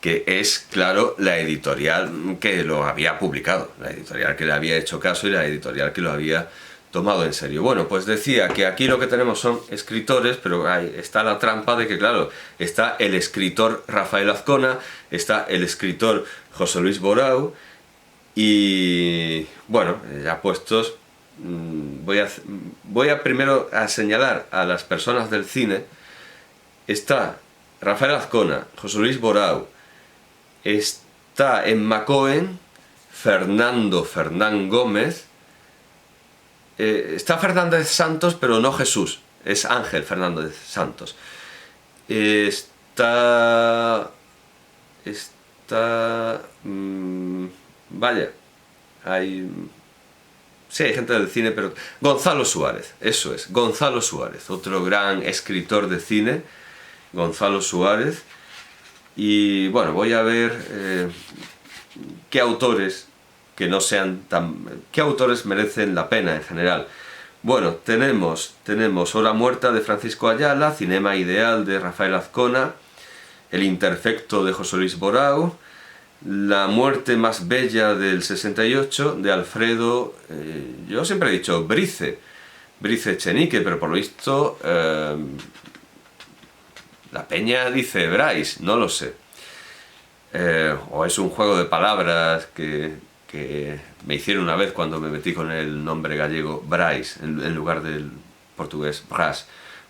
que es, claro, la editorial que lo había publicado, la editorial que le había hecho caso y la editorial que lo había tomado en serio. Bueno, pues decía que aquí lo que tenemos son escritores, pero ahí está la trampa de que, claro, está el escritor Rafael Azcona, está el escritor José Luis Borau, y bueno, ya puestos, voy a primero a señalar a las personas del cine. Está Rafael Azcona, José Luis Borau, está Emma Cohen, Fernando Fernán Gómez, está Fernández Santos, pero no Jesús, es Ángel Fernández Santos. Vaya, sí, hay gente del cine, pero Gonzalo Suárez, eso es, Gonzalo Suárez, otro gran escritor de cine, Gonzalo Suárez. Y bueno, voy a ver qué autores que no sean qué autores merecen la pena en general. Bueno, tenemos Hora Muerta de Francisco Ayala, Cinema Ideal de Rafael Azcona, El Imperfecto de José Luis Borau, La Muerte Más Bella del 68 de Alfredo, yo siempre he dicho Brice Echenique, pero por lo visto la peña dice Bryce, no lo sé. O es un juego de palabras que me hicieron una vez cuando me metí con el nombre gallego Bryce en lugar del portugués Bras.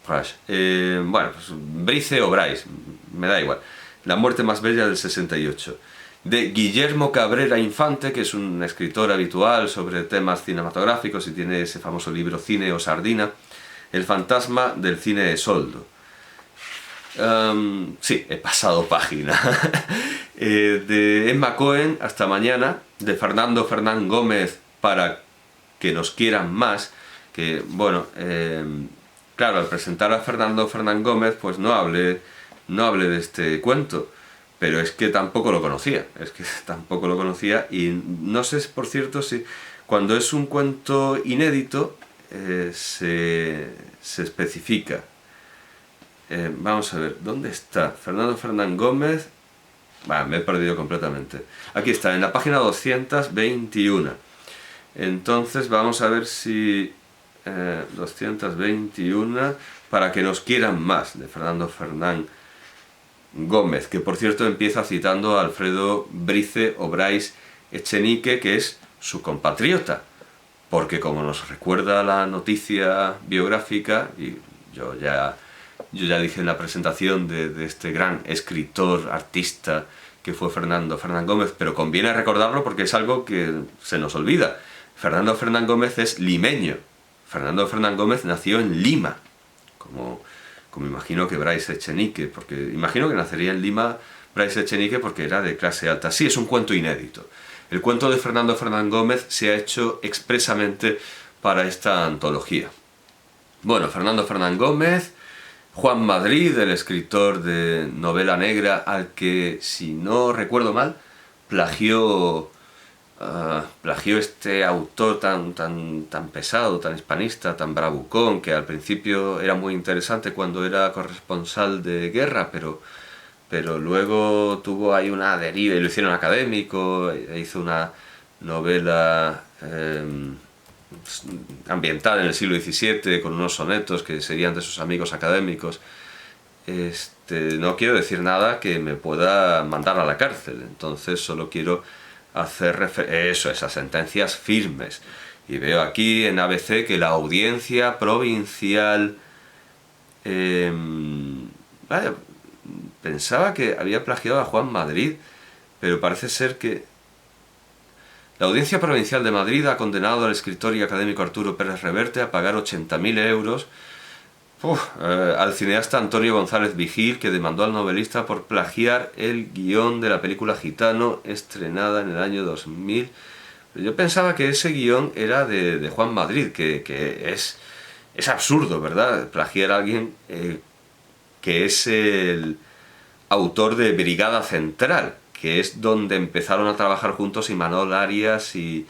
Bueno, pues Brice o Bryce, me da igual. La Muerte Más Bella del 68. De Guillermo Cabrera Infante, que es un escritor habitual sobre temas cinematográficos y tiene ese famoso libro Cine o Sardina, El fantasma del cine de soldo. Sí, he pasado página. De Emma Cohen, Hasta mañana, de Fernando Fernán Gómez, Para que nos quieran más, que bueno, claro, al presentar a Fernando Fernán Gómez, pues no hablé de este cuento, pero es que tampoco lo conocía, y no sé, por cierto, si cuando es un cuento inédito se especifica. Vamos a ver, ¿dónde está? Fernando Fernán Gómez. Me he perdido completamente. Aquí está, en la página 221. Entonces vamos a ver si 221, Para que nos quieran más, de Fernando Fernán Gómez, que por cierto empieza citando a Alfredo Brice o Bryce Echenique, que es su compatriota, porque como nos recuerda la noticia biográfica, y yo ya dije en la presentación de este gran escritor, artista que fue Fernando Fernán Gómez, pero conviene recordarlo porque es algo que se nos olvida. Fernando Fernán Gómez es limeño. Fernando Fernán Gómez nació en Lima, como imagino que Bryce Echenique, porque imagino que nacería en Lima Bryce Echenique porque era de clase alta. Sí, es un cuento inédito. El cuento de Fernando Fernán Gómez se ha hecho expresamente para esta antología. Bueno, Fernando Fernán Gómez, Juan Madrid, el escritor de novela negra, al que, si no recuerdo mal, plagió este autor tan pesado, tan hispanista, tan bravucón, que al principio era muy interesante cuando era corresponsal de guerra, pero luego tuvo ahí una deriva y lo hicieron académico, hizo una novela ambientada en el siglo XVII con unos sonetos que serían de sus amigos académicos. No quiero decir nada que me pueda mandar a la cárcel, entonces solo quiero hacer referencia a sentencias firmes. Y veo aquí en ABC que la audiencia provincial vaya, pensaba que había plagiado a Juan Madrid, pero parece ser que la Audiencia Provincial de Madrid ha condenado al escritor y académico Arturo Pérez Reverte a pagar 80.000 euros al cineasta Antonio González Vigil, que demandó al novelista por plagiar el guión de la película Gitano, estrenada en el año 2000. Yo pensaba que ese guión era de Juan Madrid, que es absurdo, ¿verdad? Plagiar a alguien que es el autor de Brigada Central, que es donde empezaron a trabajar juntos Imanol Arias y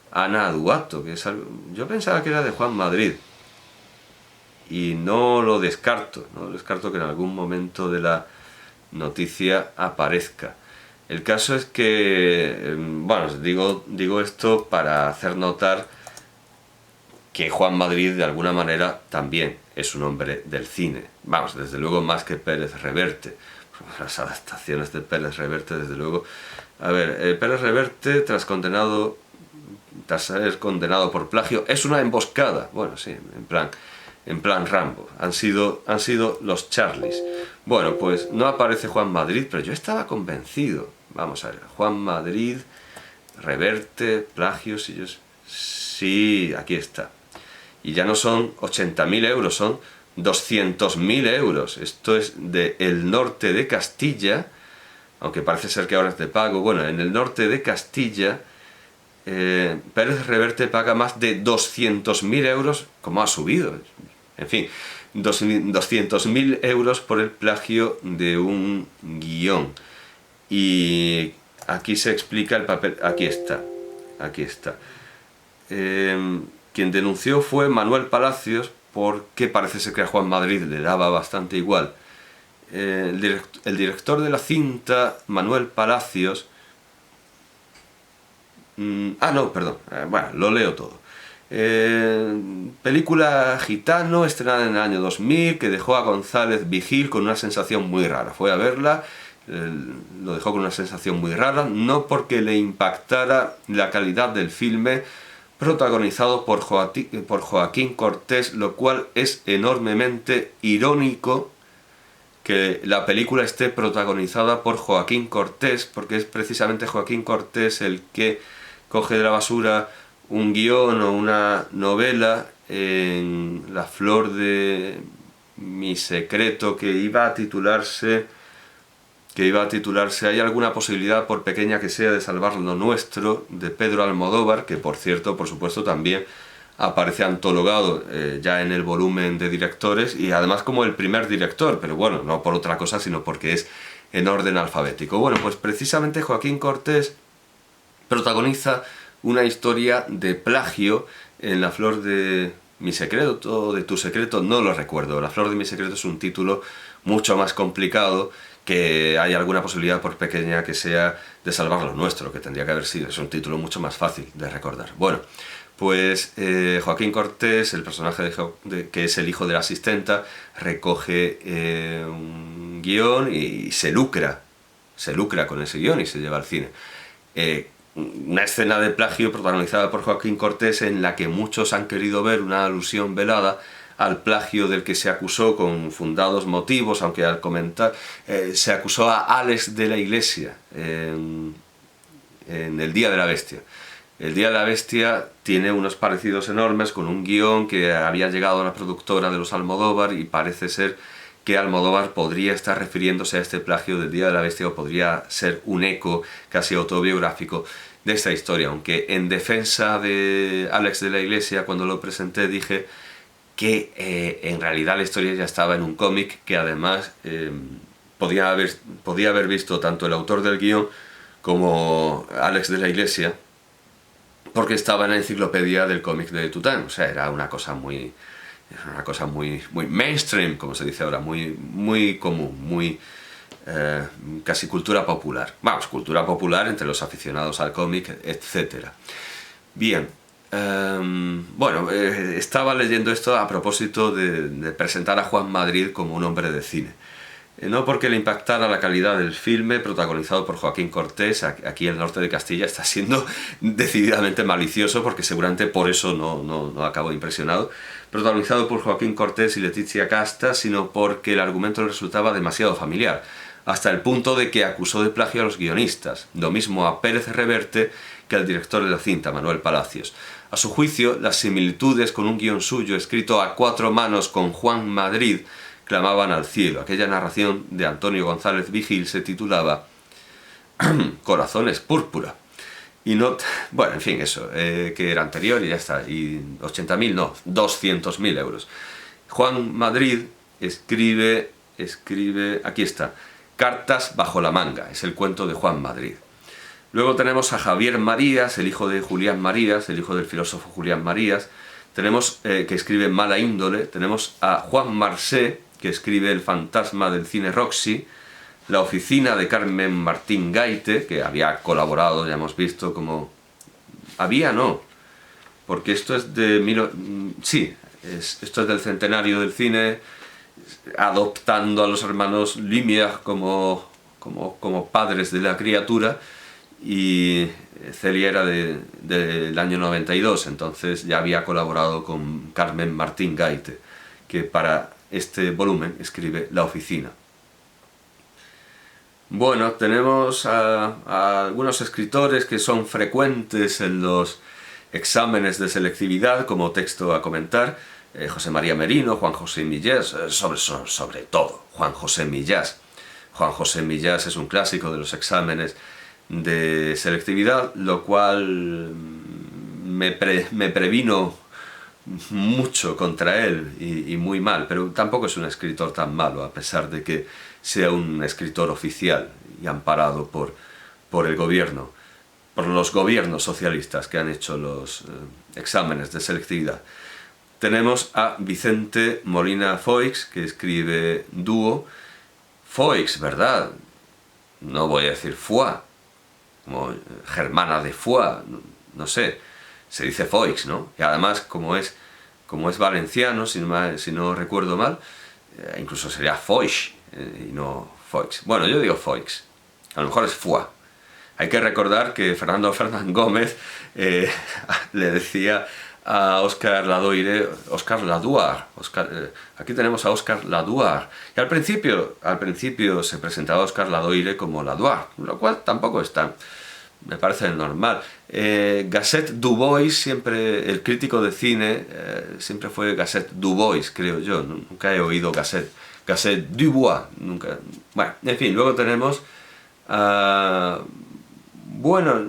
Ana Duato, que es algo... Yo pensaba que era de Juan Madrid. Y no lo descarto que en algún momento de la noticia aparezca. El caso es que, bueno, digo esto para hacer notar que Juan Madrid de alguna manera también es un hombre del cine. Vamos, desde luego más que Pérez Reverte. Las adaptaciones de Pérez Reverte, desde luego. A ver, Pérez Reverte, tras ser condenado por plagio, es una emboscada. Bueno, sí, en plan Rambo. Han sido los Charlies. Bueno, pues no aparece Juan Madrid, pero yo estaba convencido. Vamos a ver, Juan Madrid, Reverte, plagios y yo... Sí, aquí está. Y ya no son 80.000 euros, son 200.000 euros. Esto es del norte de Castilla, aunque parece ser que ahora es de pago. Bueno, en el norte de Castilla, Pérez Reverte paga más de 200.000 euros, como ha subido. En fin, 200.000 euros por el plagio de un guión. Y aquí se explica el papel. Aquí está. Quien denunció fue Manuel Palacios, porque parece ser que a Juan Madrid le daba bastante igual. El director de la cinta, Manuel Palacios... no, perdón. Bueno, lo leo todo. Película Gitano, estrenada en el año 2000, que dejó a González Vigil con una sensación muy rara. Fue a verla, lo dejó con una sensación muy rara, no porque le impactara la calidad del filme, protagonizado por Joaquín Cortés, lo cual es enormemente irónico que la película esté protagonizada por Joaquín Cortés, porque es precisamente Joaquín Cortés el que coge de la basura un guión o una novela en La flor de mi secreto que iba a titularse ¿Hay alguna posibilidad, por pequeña que sea, de salvar lo nuestro?, de Pedro Almodóvar, que por cierto, por supuesto, también aparece antologado ya en el volumen de directores, y además como el primer director, pero bueno, no por otra cosa, sino porque es en orden alfabético. Bueno, pues precisamente Joaquín Cortés protagoniza una historia de plagio en La flor de mi secreto, de tu secreto, no lo recuerdo. La flor de mi secreto es un título mucho más complicado, que hay alguna posibilidad, por pequeña que sea, de salvar lo nuestro, que tendría que haber sido. Es un título mucho más fácil de recordar. Bueno, pues Joaquín Cortés, el personaje que es el hijo de la asistenta, recoge un guión y se lucra con ese guión y se lleva al cine. Una escena de plagio protagonizada por Joaquín Cortés, en la que muchos han querido ver una alusión velada al plagio del que se acusó con fundados motivos, aunque al comentar se acusó a Álex de la Iglesia en El Día de la Bestia. El Día de la Bestia tiene unos parecidos enormes con un guión que había llegado a la productora de los Almodóvar, y parece ser que Almodóvar podría estar refiriéndose a este plagio del Día de la Bestia, o podría ser un eco casi autobiográfico de esta historia, aunque en defensa de Álex de la Iglesia, cuando lo presenté, dije que en realidad la historia ya estaba en un cómic, que además podía haber visto tanto el autor del guión como Álex de la Iglesia, porque estaba en la enciclopedia del cómic de Tután. O sea, era una cosa muy mainstream, como se dice ahora, muy común, muy casi cultura popular. Vamos, cultura popular entre los aficionados al cómic, etc. Bien. Bueno, estaba leyendo esto a propósito de presentar a Juan Madrid como un hombre de cine. No porque le impactara la calidad del filme, protagonizado por Joaquín Cortés, aquí en el norte de Castilla, está siendo decididamente malicioso, porque seguramente por eso no acabo impresionado, protagonizado por Joaquín Cortés y Leticia Casta, sino porque el argumento le resultaba demasiado familiar, hasta el punto de que acusó de plagio a los guionistas, lo mismo a Pérez Reverte que al director de la cinta, Manuel Palacios. A su juicio, las similitudes con un guión suyo escrito a 4 manos con Juan Madrid clamaban al cielo. Aquella narración de Antonio González Vigil se titulaba Corazones Púrpura. Y no... Bueno, en fin, eso, que era anterior y ya está. Y 80.000, no, 200.000 euros. Juan Madrid escribe... Aquí está. Cartas bajo la manga. Es el cuento de Juan Madrid. Luego tenemos a Javier Marías, el hijo de Julián Marías, el hijo del filósofo Julián Marías. Tenemos que escribe Mala índole. Tenemos a Juan Marsé, que escribe El fantasma del cine Roxy. La oficina de Carmen Martín Gaite, que había colaborado, ya hemos visto como... Había, no, porque esto es de... Sí, esto es del centenario del cine, adoptando a los hermanos Lumière como padres de la criatura, y Celia era del año 92, entonces ya había colaborado con Carmen Martín Gaite, que para este volumen escribe La oficina. Bueno, tenemos a algunos escritores que son frecuentes en los exámenes de selectividad como texto a comentar. José María Merino, Juan José Millás, sobre todo Juan José Millás. Juan José Millás es un clásico de los exámenes de selectividad, lo cual me previno mucho contra él y muy mal, pero tampoco es un escritor tan malo, a pesar de que sea un escritor oficial y amparado por el gobierno, por los gobiernos socialistas que han hecho los exámenes de selectividad. Tenemos a Vicente Molina Foix, que escribe dúo. Foix, ¿verdad? No voy a decir Foix, como Germana de Foix, no sé, se dice Foix, ¿no? Y además, como es valenciano, si no recuerdo mal, incluso sería Foix, y no Foix. Bueno, yo digo Foix, a lo mejor es Foix. Hay que recordar que Fernando Fernán Gómez le decía a Oscar Ladoire, Oscar Ladoire, aquí tenemos a Oscar Ladoire, y al principio se presentaba Oscar Ladoire como Ladoire, lo cual tampoco está, me parece normal. Gasset Dubois, siempre, el crítico de cine, siempre fue Gasset Dubois, creo yo, nunca he oído Gasset Dubois, nunca. Bueno, en fin, luego tenemos bueno,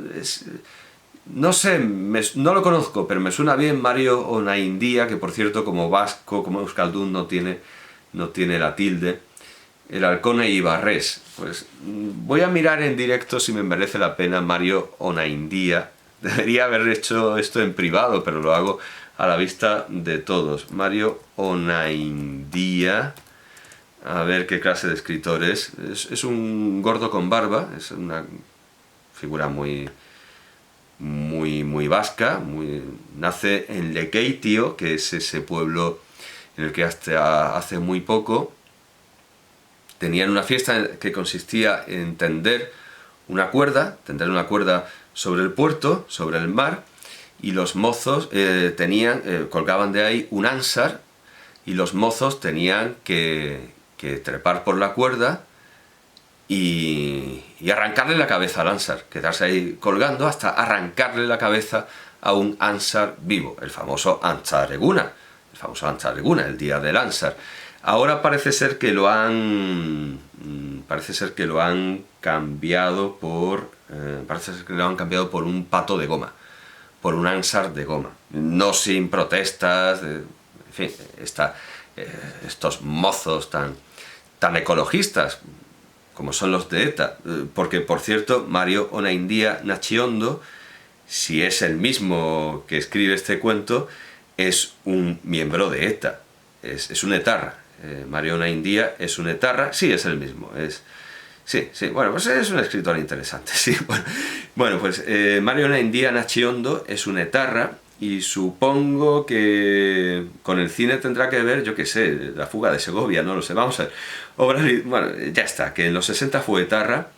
no sé, no lo conozco, pero me suena bien Mario Onaindia, que por cierto, como vasco, como euskaldun, no tiene la tilde. El Halcone Ibarrés. Pues voy a mirar en directo si me merece la pena Mario Onaindia. Debería haber hecho esto en privado, pero lo hago a la vista de todos. Mario Onaindia. A ver qué clase de escritor es. Es un gordo con barba, es una figura muy vasca, nace en Lekeitio, que es ese pueblo en el que hasta hace muy poco tenían una fiesta que consistía en tender una cuerda sobre el puerto, sobre el mar, y los mozos colgaban de ahí un ánsar, y los mozos tenían que trepar por la cuerda y arrancarle la cabeza al ánsar, quedarse ahí colgando hasta arrancarle la cabeza a un ánsar vivo, el famoso Antzareguna, el día del ánsar. Ahora parece ser que lo han cambiado por un pato de goma, por un ánsar de goma, no sin protestas, en fin, estos mozos tan ecologistas como son los de ETA, porque por cierto Mario Onaindia Nachiondo, si es el mismo que escribe este cuento, es un miembro de ETA, es un etarra. Mario Onaindia es un etarra, sí, es el mismo, sí, bueno, pues es un escritor interesante, sí, bueno, pues Mario Onaindia Nachiondo es un etarra, y supongo que con el cine tendrá que ver, yo qué sé, La fuga de Segovia, no lo sé, vamos a ver. Bueno, ya está, que en los 60 fue etarra,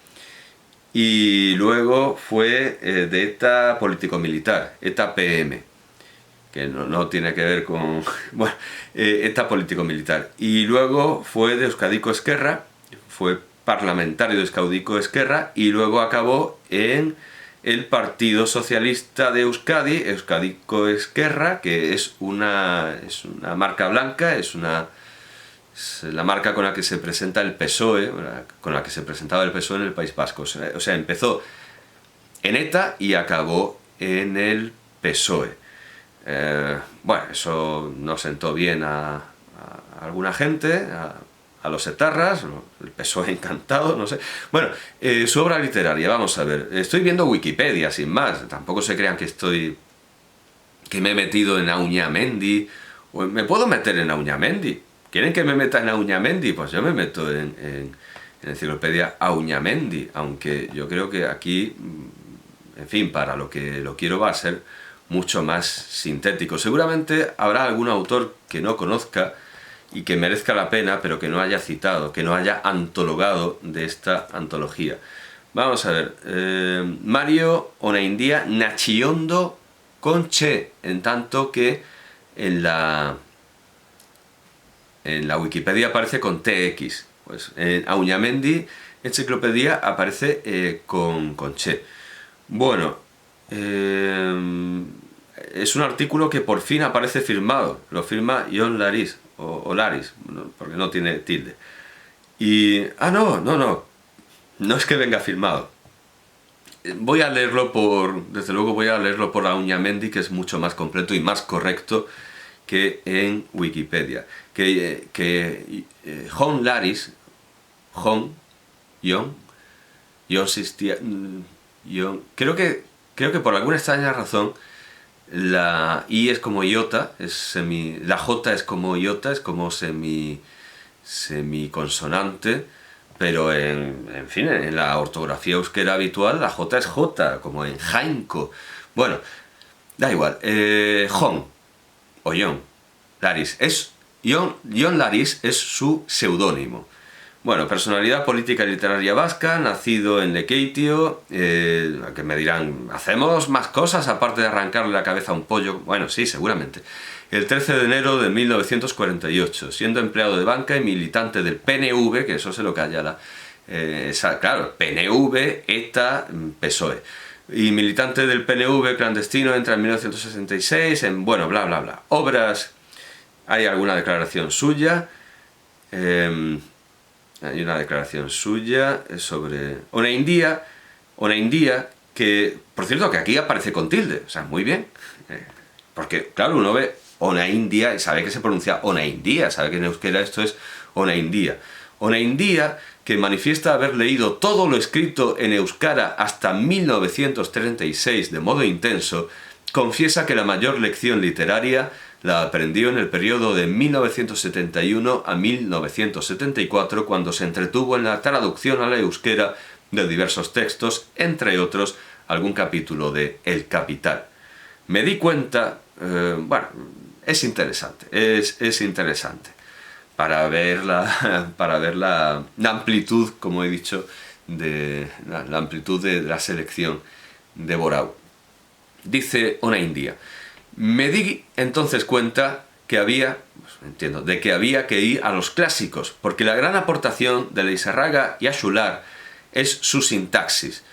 y luego fue de ETA político-militar, ETA PM, que no tiene que ver con... Bueno, ETA político-militar. Y luego fue de Euskadiko Ezkerra, fue parlamentario de Euskadiko Ezkerra, y luego acabó en el Partido Socialista de Euskadi, Euskadiko Ezkerra, que es una marca blanca, es la marca con la que se presenta el PSOE, con la que se presentaba el PSOE en el País Vasco. O sea, empezó en ETA y acabó en el PSOE. Bueno, eso no sentó bien a alguna gente, a los etarras, el PSOE encantado, no sé. Bueno, su obra literaria, vamos a ver. Estoy viendo Wikipedia, sin más. Tampoco se crean que me he metido en Auñamendi. Me puedo meter en Auñamendi. ¿Quieren que me meta en Auñamendi? Pues yo me meto en en la enciclopedia Auñamendi, aunque yo creo que aquí, en fin, para lo que lo quiero va a ser mucho más sintético. Seguramente habrá algún autor que no conozca y que merezca la pena, pero que no haya citado, que no haya antologado de esta antología. Vamos a ver, Mario Onaindia Nachiondo Conche, en tanto que en la Wikipedia aparece con TX. Pues en Auñamendi Enciclopedia aparece con Che. Bueno, es un artículo que por fin aparece firmado. Lo firma John Laris, o Laris, porque no tiene tilde. Y... ah, no es que venga firmado. Voy a leerlo desde luego voy a leerlo por Auñamendi, que es mucho más completo y más correcto que en Wikipedia. John Laris, John existía, creo que por alguna extraña razón la I es como iota, la J es como iota, es como semiconsonante, pero en fin, en la ortografía euskera habitual la J es J, como en Jainco. Bueno, da igual. John o John Laris John Laris es su seudónimo. Bueno, personalidad política y literaria vasca, nacido en Lekeitio, que me dirán, ¿hacemos más cosas aparte de arrancarle la cabeza a un pollo? Bueno, sí, seguramente. El 13 de enero de 1948, siendo empleado de banca y militante del PNV, que eso se lo calla claro, PNV, ETA, PSOE. Y militante del PNV clandestino, entra en 1966 en, bueno, bla, bla, bla. Obras, hay alguna declaración suya, hay una declaración suya sobre Onaindia, que, por cierto, que aquí aparece con tilde, o sea, muy bien, porque, claro, uno ve Onaindia y sabe que se pronuncia Onaindia, sabe que en euskera esto es Onaindia. Onaindia, que manifiesta haber leído todo lo escrito en euskara hasta 1936 de modo intenso, confiesa que la mayor lección literaria la aprendió en el periodo de 1971 a 1974, cuando se entretuvo en la traducción a la euskera de diversos textos, entre otros algún capítulo de El Capital. Me di cuenta, bueno, es interesante, es interesante para ver la amplitud, como he dicho, la amplitud de la selección de Borau. Dice Onaindia: me di entonces cuenta que había que ir a los clásicos, porque la gran aportación de Leizarraga y Axular es su sintaxis,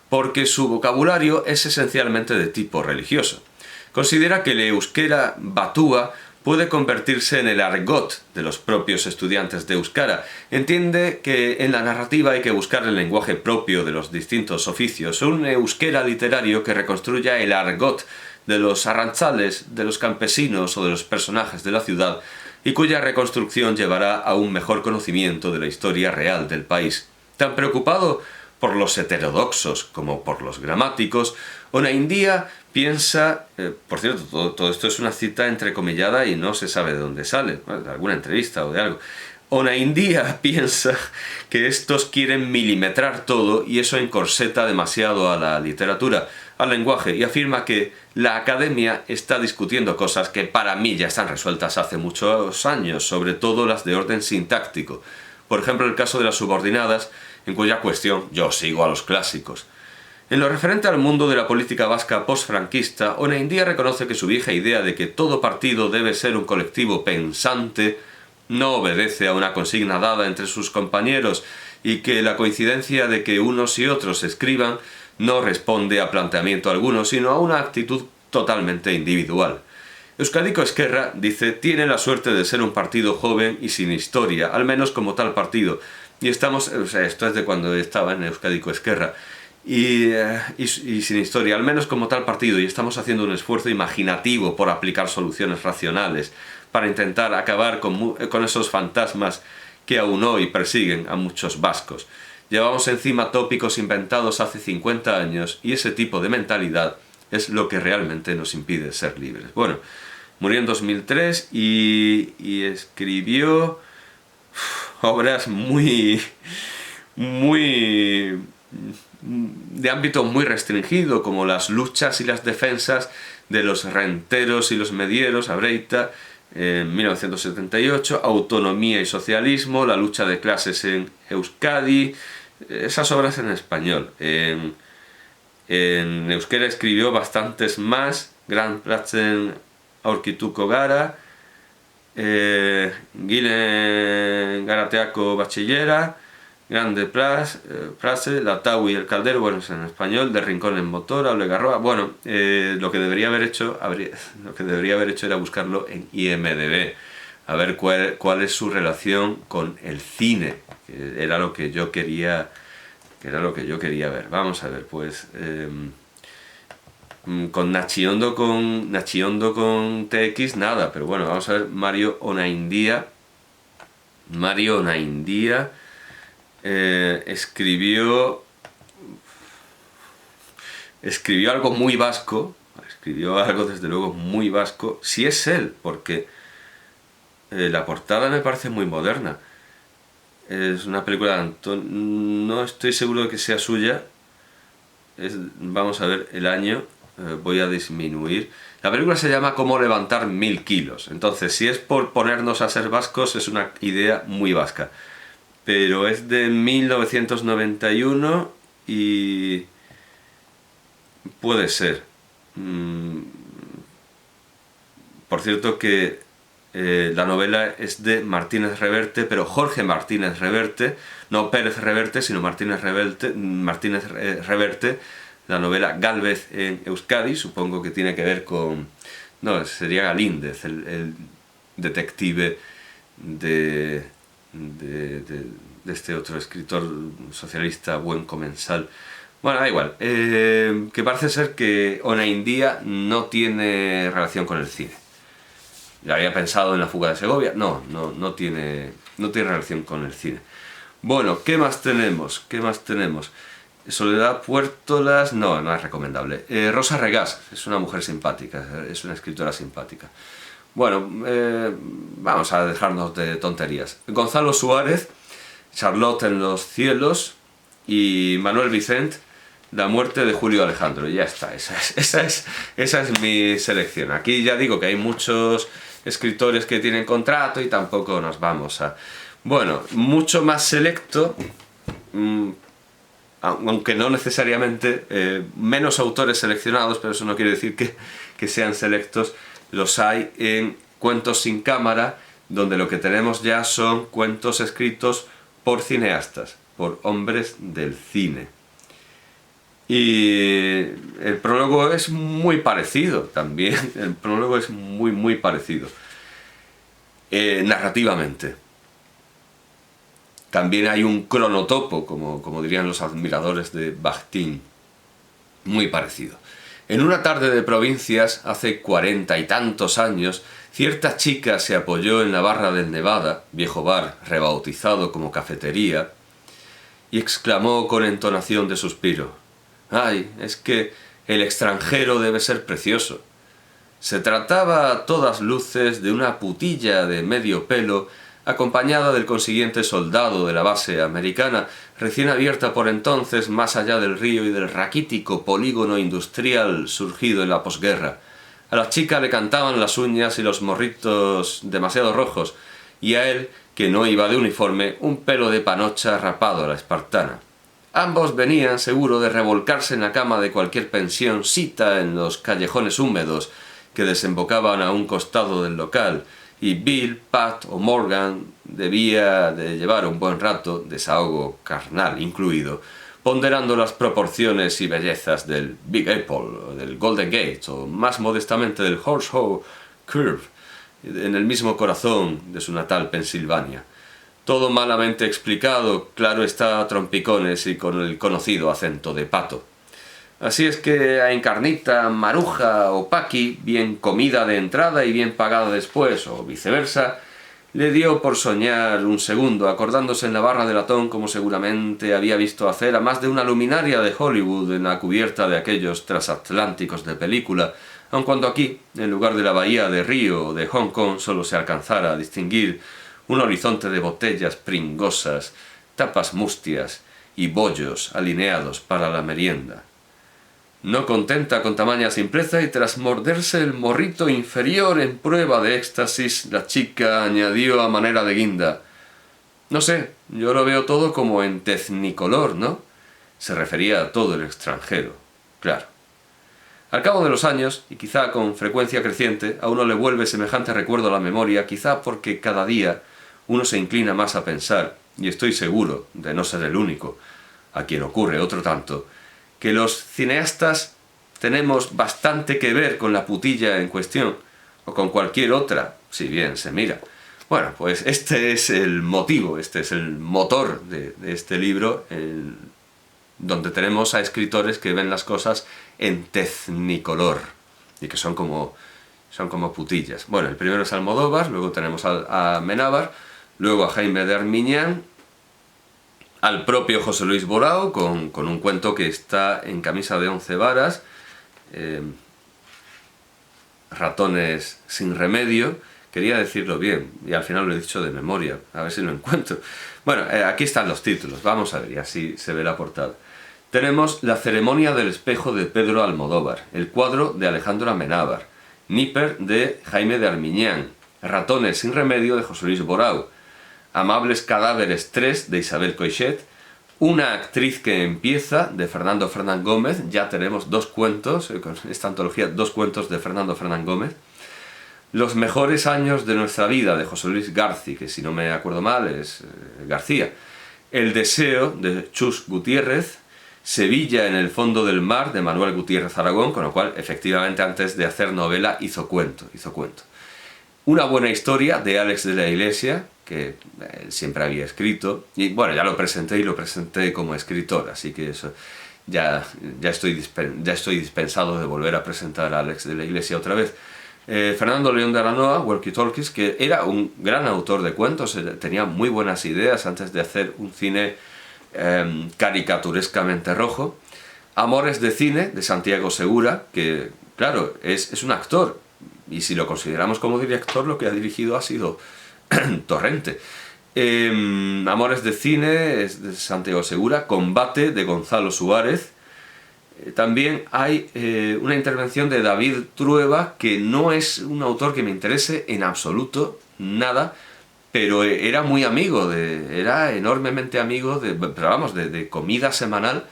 porque su vocabulario es esencialmente de tipo religioso. Considera que el euskera batúa puede convertirse en el argot de los propios estudiantes de euskara. Entiende que en la narrativa hay que buscar el lenguaje propio de los distintos oficios, un euskera literario que reconstruya el argot de los arrantzales, de los campesinos o de los personajes de la ciudad, y cuya reconstrucción llevará a un mejor conocimiento de la historia real del país. Tan preocupado por los heterodoxos como por los gramáticos, Onaindia piensa, por cierto, todo esto es una cita entrecomillada y no se sabe de dónde sale, de alguna entrevista o de algo. Onaindia piensa que estos quieren milimetrar todo y eso encorseta demasiado a la literatura, al lenguaje, y afirma que la academia está discutiendo cosas que para mí ya están resueltas hace muchos años, sobre todo las de orden sintáctico. Por ejemplo, el caso de las subordinadas, en cuya cuestión yo sigo a los clásicos. En lo referente al mundo de la política vasca postfranquista, Onaindia reconoce que su vieja idea de que todo partido debe ser un colectivo pensante no obedece a una consigna dada entre sus compañeros y que la coincidencia de que unos y otros escriban no responde a planteamiento alguno, sino a una actitud totalmente individual. Euskadiko Ezkerra, dice, tiene la suerte de ser un partido joven y sin historia, al menos como tal partido. Y estamos, o sea, esto es de cuando estaba en Euskadiko Ezkerra, y sin historia, al menos como tal partido, y estamos haciendo un esfuerzo imaginativo por aplicar soluciones racionales, para intentar acabar con esos fantasmas que aún hoy persiguen a muchos vascos. Llevamos encima tópicos inventados hace 50 años y ese tipo de mentalidad es lo que realmente nos impide ser libres. Bueno, murió en 2003 y escribió obras muy muy de ámbito muy restringido, como las luchas y las defensas de los renteros y los medieros a Breita en 1978, Autonomía y socialismo, la lucha de clases en Euskadi, esas obras en español. En euskera escribió bastantes más, Grand Platzen aurkituko gara, Gilen Garateako Bachillera, Grande Place, La Tau y el Caldero, bueno, es en español, De Rincón en Motora, Olegarroa. Bueno, lo que debería haber hecho era buscarlo en IMDb, a ver cuál es su relación con el cine, que era lo que yo quería ver. Vamos a ver, pues con Nachiondo con TX nada, pero bueno, vamos a ver. Mario Onaindia escribió algo muy vasco, escribió algo desde luego muy vasco, si es él, porque la portada me parece muy moderna. Es una película de Anton, no estoy seguro de que sea suya. Vamos a ver el año, voy a disminuir. La película se llama Cómo levantar 1000 kilos, entonces si es por ponernos a ser vascos es una idea muy vasca. Pero es de 1991 y puede ser. Por cierto que la novela es de Martínez Reverte, pero Jorge Martínez Reverte, no Pérez Reverte, sino Martínez Reverte, la novela Gálvez en Euskadi, supongo que tiene que ver con... No, sería Galíndez, el detective de este otro escritor socialista, buen comensal. Bueno, da igual, que parece ser que Onaindia no tiene relación con el cine. Ya había pensado en La fuga de Segovia, no tiene relación con el cine. Bueno, ¿qué más tenemos? Soledad Puertolas, no es recomendable. Rosa Regás, es una mujer simpática, es una escritora simpática. Bueno, vamos a dejarnos de tonterías. Gonzalo Suárez, Charlotte en los cielos, y Manuel Vicent, La muerte de Julio Alejandro. Y ya está, esa es mi selección. Aquí ya digo que hay muchos escritores que tienen contrato y tampoco nos vamos a... Bueno, mucho más selecto, aunque no necesariamente menos autores seleccionados, pero eso no quiere decir que sean selectos. Los hay en Cuentos sin cámara, donde lo que tenemos ya son cuentos escritos por cineastas, por hombres del cine. Y el prólogo es muy parecido también, el prólogo es muy parecido, narrativamente. También hay un cronotopo, como dirían los admiradores de Bakhtin, muy parecido. En una tarde de provincias, hace 40 y tantos años, cierta chica se apoyó en la barra del Nevada, viejo bar rebautizado como cafetería, y exclamó con entonación de suspiro: «¡Ay, es que el extranjero debe ser precioso!». Se trataba a todas luces de una putilla de medio pelo, acompañada del consiguiente soldado de la base americana, recién abierta por entonces más allá del río y del raquítico polígono industrial surgido en la posguerra. A la chica le cantaban las uñas y los morritos demasiado rojos, y a él, que no iba de uniforme, un pelo de panocha rapado a la espartana. Ambos venían seguro de revolcarse en la cama de cualquier pensión sita en los callejones húmedos que desembocaban a un costado del local, y Bill, Pat o Morgan debía de llevar un buen rato, desahogo carnal incluido, ponderando las proporciones y bellezas del Big Apple, del Golden Gate, o más modestamente del Horseshoe Curve, en el mismo corazón de su natal Pensilvania. Todo malamente explicado, claro está, a trompicones y con el conocido acento de pato. Así es que a Encarnita, Maruja o Paqui, bien comida de entrada y bien pagada después, o viceversa, le dio por soñar un segundo, acordándose en la barra de latón como seguramente había visto hacer a más de una luminaria de Hollywood en la cubierta de aquellos transatlánticos de película, aun cuando aquí, en lugar de la bahía de Río o de Hong Kong, solo se alcanzara a distinguir un horizonte de botellas pringosas tapas mustias y bollos alineados para la merienda. No contenta con tamaña simpleza y tras morderse el morrito inferior en prueba de éxtasis, la chica añadió a manera de guinda: no sé, yo lo veo todo como en tecnicolor, ¿no? Se refería a todo el extranjero, claro. Al cabo de los años, y quizá con frecuencia creciente, a uno le vuelve semejante recuerdo a la memoria, quizá porque cada día uno se inclina más a pensar, y estoy seguro de no ser el único, a quien ocurre otro tanto, que los cineastas tenemos bastante que ver con la putilla en cuestión, o con cualquier otra, si bien se mira. Bueno, pues este es el motivo, este es el motor de este libro, donde tenemos a escritores que ven las cosas en tecnicolor y que son como putillas. Bueno, el primero es Almodóvar, luego tenemos a Amenábar, luego a Jaime de Armiñán, al propio José Luis Borao con un cuento que está en camisa de 11 varas, Ratones sin remedio. Quería decirlo bien y al final lo he dicho de memoria, a ver si lo encuentro. Bueno, aquí están los títulos, vamos a ver, y así se ve la portada. Tenemos La ceremonia del espejo de Pedro Almodóvar, El cuadro de Alejandro Amenábar, Níper de Jaime de Armiñán, Ratones sin remedio de José Luis Borao, Amables cadáveres 3 de Isabel Coixet, Una actriz que empieza de Fernando Fernán Gómez. Ya tenemos dos cuentos, con esta antología, dos cuentos de Fernando Fernán Gómez. Los mejores años de nuestra vida de José Luis Garci, que si no me acuerdo mal es García. El deseo de Chus Gutiérrez, Sevilla en el fondo del mar de Manuel Gutiérrez Aragón, con lo cual efectivamente antes de hacer novela hizo cuento. Una buena historia de Álex de la Iglesia, que él siempre había escrito, y bueno, ya lo presenté como escritor, así que eso ya estoy dispensado de volver a presentar a Álex de la Iglesia otra vez. Fernando León de Aranoa, Walkie Talkies, que era un gran autor de cuentos, tenía muy buenas ideas antes de hacer un cine caricaturescamente rojo. Amores de cine, de Santiago Segura, que claro, es un actor, y si lo consideramos como director, lo que ha dirigido ha sido Torrente. Amores de cine, es de Santiago Segura. Combate, de Gonzalo Suárez. También hay una intervención de David Trueba, que no es un autor que me interese en absoluto, nada, pero era muy amigo, era enormemente amigo, pero vamos, de comida semanal,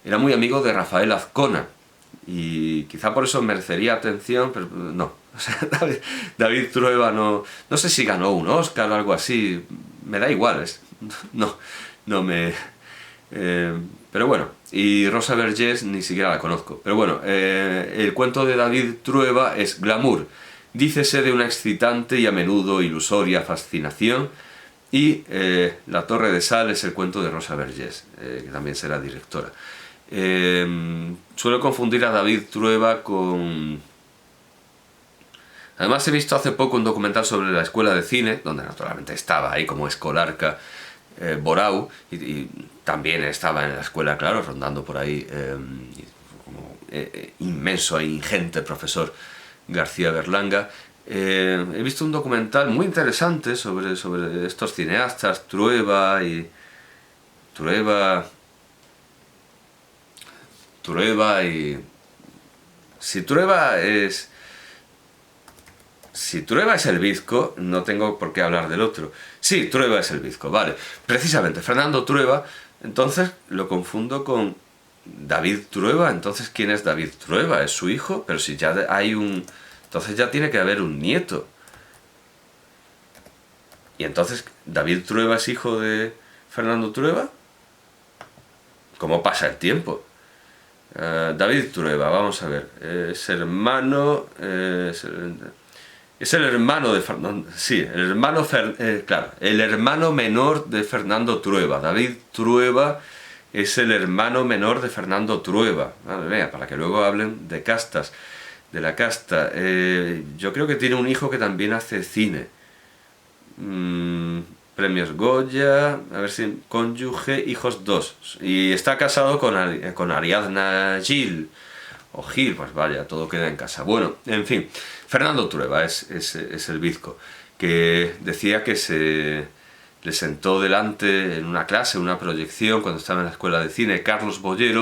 era muy amigo de Rafael Azcona, y quizá por eso merecería atención, pero no. O sea, David Trueba no sé si ganó un Oscar o algo así, me da igual, no me... pero bueno, y Rosa Vergés ni siquiera la conozco. Pero bueno, el cuento de David Trueba es glamour. Dícese de una excitante y a menudo ilusoria fascinación. Y La Torre de Sal es el cuento de Rosa Vergés, que también será directora. Suelo confundir a David Trueba con... Además he visto hace poco un documental sobre la escuela de cine, donde naturalmente estaba ahí como escolarca Borao, y también estaba en la escuela, claro, rondando por ahí como inmenso e ingente profesor García Berlanga. He visto un documental muy interesante sobre estos cineastas, Trueba. Si Trueba es el bizco, no tengo por qué hablar del otro. Sí, Trueba es el bizco, vale. Precisamente, Fernando Trueba, entonces lo confundo con David Trueba. Entonces, ¿quién es David Trueba? ¿Es su hijo? Pero si ya hay un... Entonces ya tiene que haber un nieto. Y entonces, ¿David Trueba es hijo de Fernando Trueba? ¿Cómo pasa el tiempo? David Trueba, vamos a ver. Es hermano... Es el hermano de Fernando... Sí, el hermano menor de Fernando Trueba. David Trueba es el hermano menor de Fernando Trueba. Madre mía, para que luego hablen de castas, de la casta. Yo creo que tiene un hijo que también hace cine. Premios Goya, a ver si... Cónyuge, hijos 2. Y está casado con Ariadna Gil. O Gil, pues vaya, todo queda en casa. Bueno, en fin, Fernando Trueba es el bizco, que decía que le sentó delante en una clase, en una proyección, cuando estaba en la escuela de cine, Carlos Bollero,